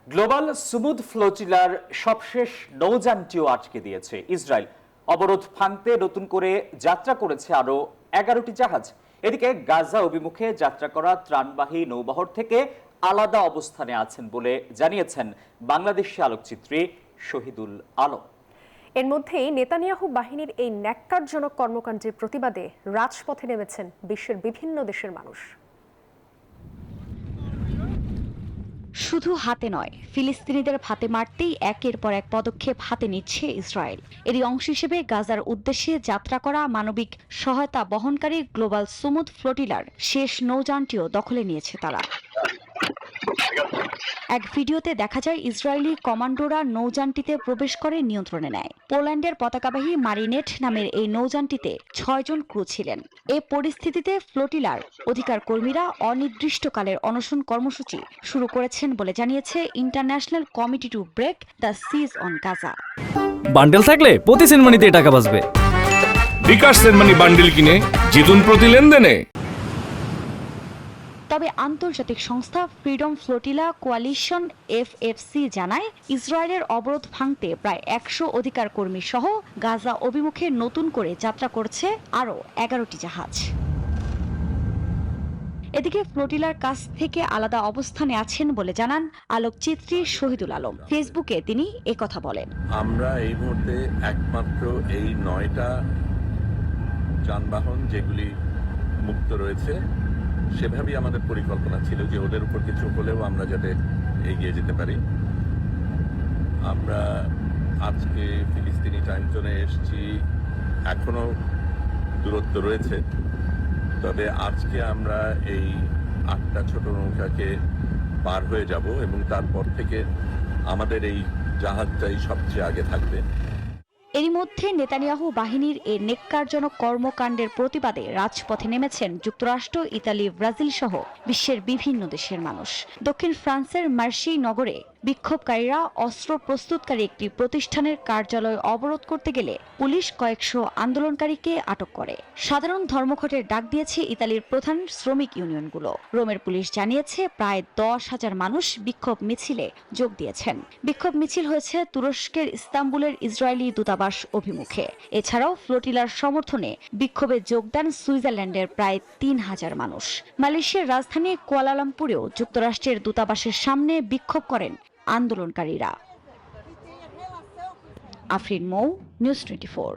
Global Sumud ফ্লোটিলার সবশেষ নৌযানটিও আটকে দিয়েছে ইসরায়েল। অবরোধ ভাঙতে নতুন করে যাত্রা করেছে আরো 11টি জাহাজ। এদিকে গাজা অভিমুখে যাত্রা করা ত্রাণবাহী নৌবহর থেকে আলাদা অবস্থানে আছেন বলে জানিয়েছেন বাংলাদেশি আলোকচিত্রী শহীদুল আলম। এর মধ্যেই নেতানিয়াহু বাহিনীর এই ন্যাক্কারজনক কর্মকাণ্ডের প্রতিবাদে রাজপথে নেমেছেন বিশ্বের বিভিন্ন দেশের মানুষ। শুধু হাতে নয়, ফিলিস্তিনিদের ভাতে মারতেই একের পর এক পদক্ষেপ হাতে নিচ্ছে ইসরায়েল। এরই অংশ হিসেবে গাজার উদ্দেশ্যে যাত্রা করা মানবিক সহায়তা বহনকারী গ্লোবাল সুমুদ ফ্লোটিলার শেষ নৌযানটিও দখলে নিয়েছে তারা। এক ভিডিওতে দেখা যায় ইসরায়েলি কমান্ডোরা নৌযানটিতে প্রবেশ করে নিয়ন্ত্রণে নেয়। পোল্যান্ডের পতাকাবাহী মারিনেট নামের এই নৌযানটিতে 6 জন ক্রু ছিলেন। এ পরিস্থিতিতে ফ্লোটিলার অধিকার কর্মীরা অনির্দিষ্টকালের অনশন কর্মসূচি শুরু করেছেন বলে জানিয়েছে international committee to break the siege on Gaza. বান্ডেল থাকলে প্রতি সেনমানিতে টাকা বাঁচবে। বিকাশ সেনমানি বান্ডেল কিনে জিতুন প্রতি লেনদেনে। তবে আন্তর্জাতিক সংস্থা ফ্রিডম ফ্লোটিলা কোয়ালিশন FFC জানায় ইসরায়েলের অবরোধ ভাঙতে প্রায় 100 অধিকার কর্মী সহ গাজা অভিমুখে নতুন করে যাত্রা করছে আরও 11টি জাহাজ। এদিকে ফ্লোটিলার কাছ থেকে আলাদা অবস্থানে আছেন বলে জানান আলোকচিত্রী শহীদুল আলম। ফেসবুকে তিনি একথা বলেন। আমরা এই মুহূর্তে একমাত্র এই 9টা যানবাহন যেগুলি মুক্ত রয়েছে সেভাবেই আমাদের পরিকল্পনা ছিল যে ওদের উপর কিছু হলেও আমরা যাতে এগিয়ে যেতে পারি। আমরা আজকে ফিলিস্তিনি টাইম জোনে এসেছি, এখনো দূরত্ব রয়েছে, তবে আজকে আমরা এই 8টা ছোট নৌকাকে পার হয়ে যাব এবং তারপর থেকে আমাদের এই জাহাজটাই সবচেয়ে আগে থাকবে। এরই মধ্যে নেতানিয়াহু বাহিনীর এই নেক্কারজনক কর্মকাণ্ডের প্রতিবাদে রাজপথে নেমেছেন যুক্তরাষ্ট্র, ইতালি, ব্রাজিল সহ বিশ্বের বিভিন্ন দেশের মানুষ। দক্ষিণ ফ্রান্সের মার্সেই নগরে বিক্ষোভকারীরা অস্ত্র প্রস্তুতকারী একটি প্রতিষ্ঠানের কার্যালয় অবরোধ করতে গেলে পুলিশ কয়েকশো আন্দোলনকারীকে আটক করে। সাধারণ ধর্মঘটের ডাক দিয়েছে ইতালির প্রধান শ্রমিক ইউনিয়নগুলো। রোমের পুলিশ জানিয়েছে প্রায় 10,000 মানুষ বিক্ষোভ মিছিলে যোগ দিয়েছেন। বিক্ষোভ মিছিল হয়েছে তুরস্কের ইস্তাম্বুলের ইসরায়েলি দূতাবাস অভিমুখে। এছাড়াও ফ্লোটিলার সমর্থনে বিক্ষোভে যোগ দেন সুইজারল্যান্ডের প্রায় 3,000 মানুষ। মালয়েশিয়ার রাজধানী কুয়ালালামপুরেও যুক্তরাষ্ট্রের দূতাবাসের সামনে বিক্ষোভ করেন আন্দোলনকারীরা। আফরিন মৌ, নিউজ 24।